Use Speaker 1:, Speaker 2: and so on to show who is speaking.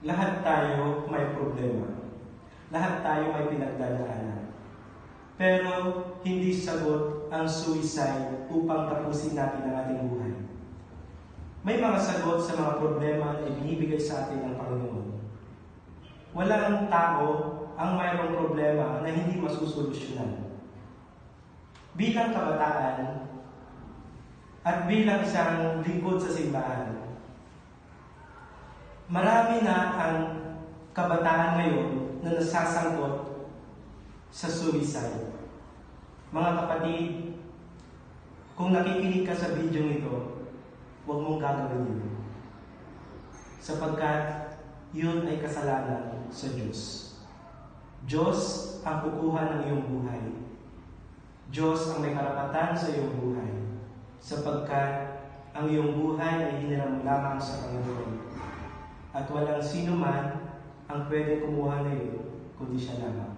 Speaker 1: Lahat tayo may problema. Lahat tayo may pinagdadaanan. Pero hindi sagot ang suicide upang tapusin natin ang ating buhay. May mga sagot sa mga problema na ibinibigay sa atin ng Panginoon. Walang tao ang mayroong problema na hindi masusolusyonan. Bilang kabataan at bilang isang lingkod sa simbahan, marami na ang kabataan ngayon na nasasangkot sa suicide. Mga kapatid, kung nakikinig ka sa video ito, huwag mong gagawin yun. Sapagkat yun ay kasalanan sa Diyos. Diyos ang kukuha ng iyong buhay. Diyos ang may karapatan sa iyong buhay. Sapagkat ang iyong buhay ay hiniram lamang sa Panginoon. At walang sino man ang pwede kumuha na yun, kundi siya lamang.